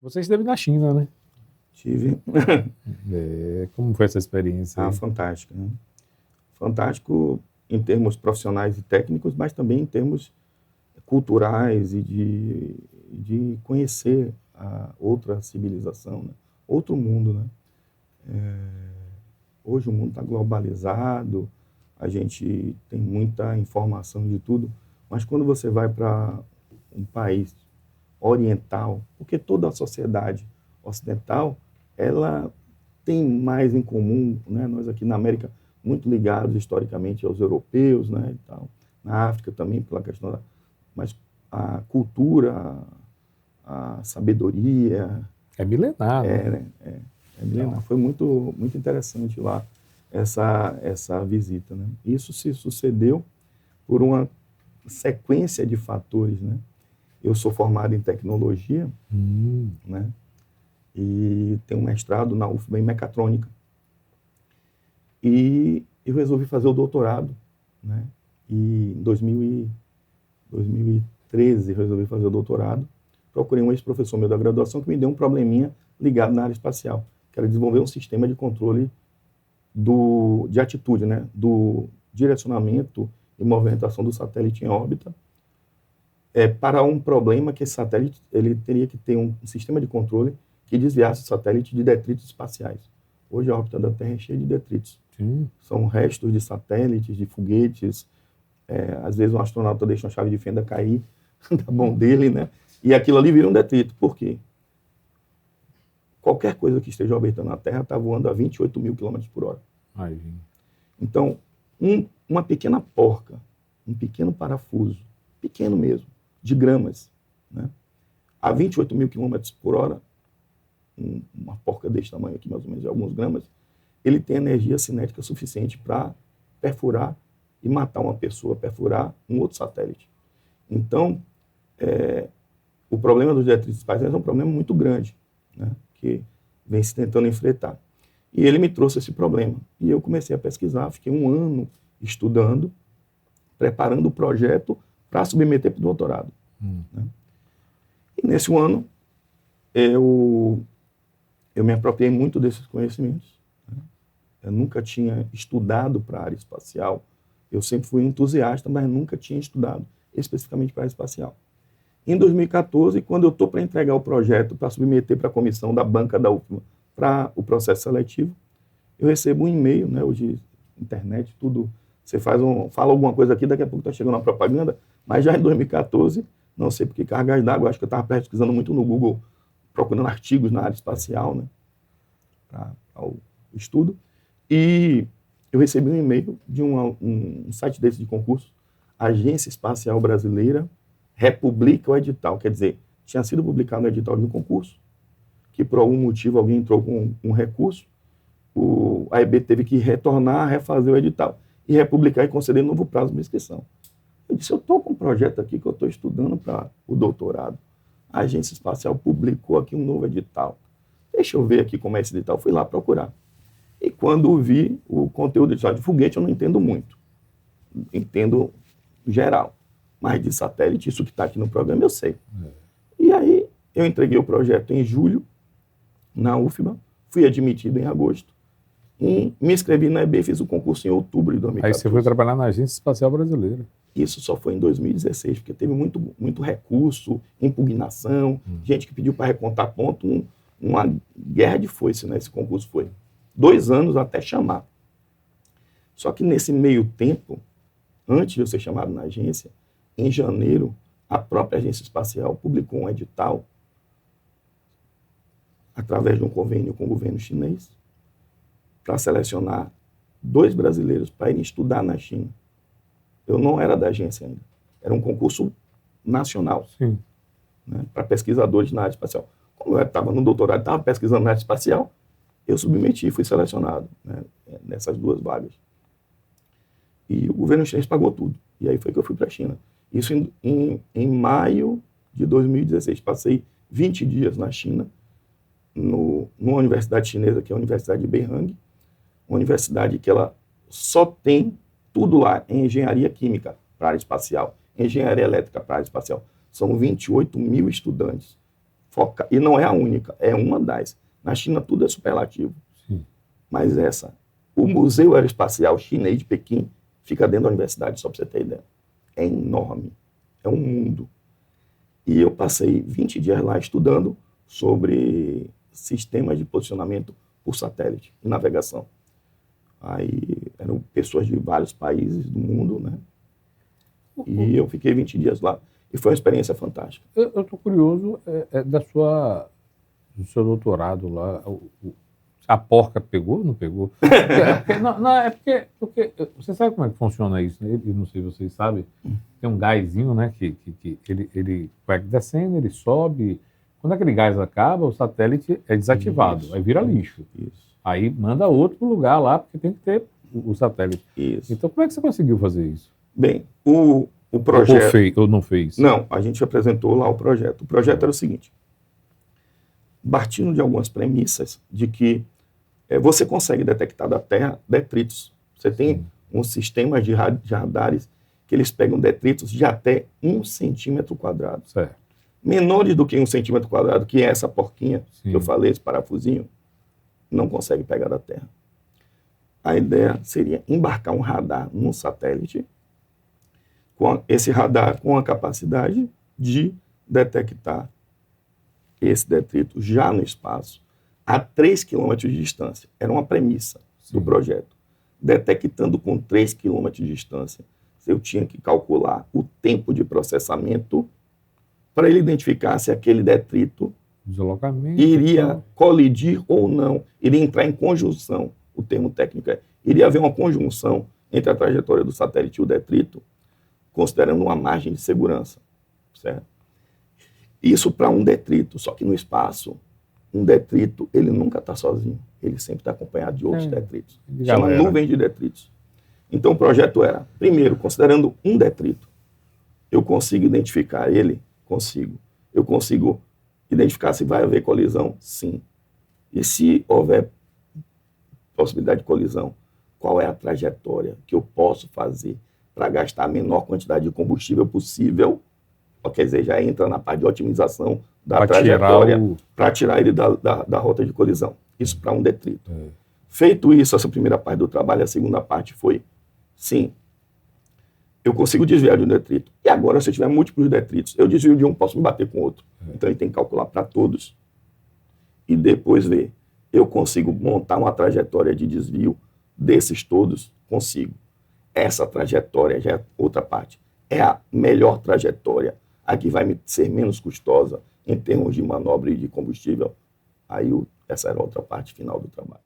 Você esteve na China, né? Tive. Como foi essa experiência aí? Fantástica, né? Fantástico em termos profissionais e técnicos, mas também em termos culturais e de conhecer a outra civilização, né? Outro mundo, né? Hoje o mundo está globalizado, a gente tem muita informação de tudo, mas quando você vai para um país oriental, porque toda a sociedade ocidental, ela tem mais em comum, né? Nós aqui na América, muito ligados historicamente aos europeus, né? E tal. Na África também, pela questão da... Mas a cultura, a sabedoria, É milenar, né? é milenar. Foi muito, muito interessante lá essa visita, né? Isso se sucedeu por uma sequência de fatores, né? Eu sou formado em tecnologia, né? E tenho um mestrado na UFBA em mecatrônica. E eu resolvi fazer o doutorado, né? E em 2013 resolvi fazer o doutorado. Procurei um ex-professor meu da graduação que me deu um probleminha ligado na área espacial, que era desenvolver um sistema de controle de atitude, né? Do direcionamento e movimentação do satélite em órbita, para um problema que esse satélite ele teria que ter um sistema de controle que desviasse o satélite de detritos espaciais. Hoje a órbita da Terra é cheia de detritos. Sim. São restos de satélites, de foguetes. Às vezes um astronauta deixa uma chave de fenda cair da mão dele, né? E aquilo ali vira um detrito. Por quê? Qualquer coisa que esteja orbitando a Terra está voando a 28 mil quilômetros por hora. Aí. Então, uma pequena porca, um pequeno parafuso, pequeno mesmo, de gramas, né? A 28 mil quilômetros por hora, uma porca desse tamanho aqui, mais ou menos, de alguns gramas, ele tem energia cinética suficiente para perfurar e matar uma pessoa, perfurar um outro satélite. Então, o problema dos detritos espaciais é um problema muito grande, né, que vem se tentando enfrentar. E ele me trouxe esse problema. E eu comecei a pesquisar, fiquei um ano estudando, preparando o projeto para submeter para o doutorado. Né? E nesse ano, eu me apropriei muito desses conhecimentos. Né? Eu nunca tinha estudado para a área espacial. Eu sempre fui entusiasta, mas nunca tinha estudado especificamente para a área espacial. Em 2014, quando eu estou para entregar o projeto, para submeter para a comissão da banca da UFMA para o processo seletivo, eu recebo um e-mail, né, hoje, internet, tudo, você fala alguma coisa aqui, daqui a pouco está chegando uma propaganda, mas já em 2014, não sei por que cargas d'água, acho que eu estava pesquisando muito no Google, procurando artigos na área espacial, né, para o estudo, e eu recebi um e-mail de um site desse de concurso, Agência Espacial Brasileira republica o edital, quer dizer, tinha sido publicado no edital de um concurso, que por algum motivo alguém entrou com um recurso, a EB teve que retornar, refazer o edital, e republicar e conceder novo prazo de inscrição. Eu disse, eu estou com um projeto aqui que eu estou estudando para o doutorado. A Agência Espacial publicou aqui um novo edital. Deixa eu ver aqui como é esse edital. Fui lá procurar. E quando vi o conteúdo de foguete, eu não entendo muito. Entendo geral. Mas de satélite, isso que está aqui no programa, eu sei. E aí, eu entreguei o projeto em julho, na UFBA, fui admitido em agosto, e me inscrevi na EB e fiz o concurso em outubro de 2014. Aí você foi trabalhar na Agência Espacial Brasileira. Isso só foi em 2016, porque teve muito recurso, impugnação, gente que pediu para recontar ponto, uma guerra de foice, né? Esse concurso foi 2 anos até chamar. Só que nesse meio tempo, antes de eu ser chamado na agência, em janeiro, a própria Agência Espacial publicou um edital, através de um convênio com o governo chinês, para selecionar 2 brasileiros para irem estudar na China. Eu não era da agência ainda. Era um concurso nacional, né, para pesquisadores na área espacial. Como eu estava no doutorado, estava pesquisando na área espacial, eu submeti, fui selecionado, né, nessas 2 vagas. E o governo chinês pagou tudo. E aí foi que eu fui para a China. Isso em maio de 2016. Passei 20 dias na China, numa universidade chinesa, que é a Universidade de Beihang, uma universidade que ela só tem tudo lá em engenharia química para a área espacial, engenharia elétrica para a área espacial. São 28 mil estudantes. E não é a única, é uma das. Na China tudo é superlativo. Sim. Mas o Museu Aeroespacial Chinês de Pequim fica dentro da universidade, só para você ter ideia. É enorme, é um mundo. E eu passei 20 dias lá estudando sobre sistemas de posicionamento por satélite e navegação. Aí eram pessoas de vários países do mundo, né? E eu fiquei 20 dias lá. E foi uma experiência fantástica. Eu estou curioso do seu doutorado lá. A porca pegou ou não pegou? Porque você sabe como é que funciona isso, né? Eu não sei se vocês sabem. Tem um gásinho, né? Que ele vai descendo, ele sobe. Quando aquele gás acaba, o satélite é desativado. Isso, aí vira lixo. Isso. Aí manda outro lugar lá, porque tem que ter o satélite. Isso. Então, como é que você conseguiu fazer isso? Bem, o projeto... Ou não fez? Não, a gente apresentou lá o projeto. O projeto era o seguinte. Partindo de algumas premissas de que você consegue detectar da Terra detritos. Você tem um sistema de radares que eles pegam detritos de até 1 centímetro quadrado. Certo. Menores do que 1 centímetro quadrado, que é essa porquinha que eu falei, esse parafusinho, não consegue pegar da Terra. A ideia seria embarcar um radar num satélite, esse radar com a capacidade de detectar esse detrito já no espaço, a 3 quilômetros de distância. Era uma premissa do projeto. Detectando com 3 quilômetros de distância, eu tinha que calcular o tempo de processamento para ele identificar se aquele detrito iria colidir ou não, iria entrar em conjunção. O termo técnico iria haver uma conjunção entre a trajetória do satélite e o detrito, considerando uma margem de segurança, certo? Isso para um detrito, só que no espaço, um detrito, ele nunca está sozinho, ele sempre está acompanhado de outros detritos. Chama nuvens de detritos. Então o projeto era, primeiro, considerando um detrito, eu consigo identificar ele? Consigo. Eu consigo identificar se vai haver colisão? Sim. E se houver possibilidade de colisão, qual é a trajetória que eu posso fazer para gastar a menor quantidade de combustível possível? Quer dizer, já entra na parte de otimização da trajetória para tirar ele da rota de colisão. Isso para um detrito. Feito isso, essa primeira parte do trabalho, a segunda parte foi, sim, eu consigo desviar de um detrito. E agora, se eu tiver múltiplos detritos, eu desvio de um, posso me bater com outro. Então, ele tem que calcular para todos e depois ver. Eu consigo montar uma trajetória de desvio desses todos? Consigo. Essa trajetória já é outra parte. É a melhor trajetória, a que vai me ser menos custosa em termos de manobra e de combustível. Aí, essa era a outra parte final do trabalho.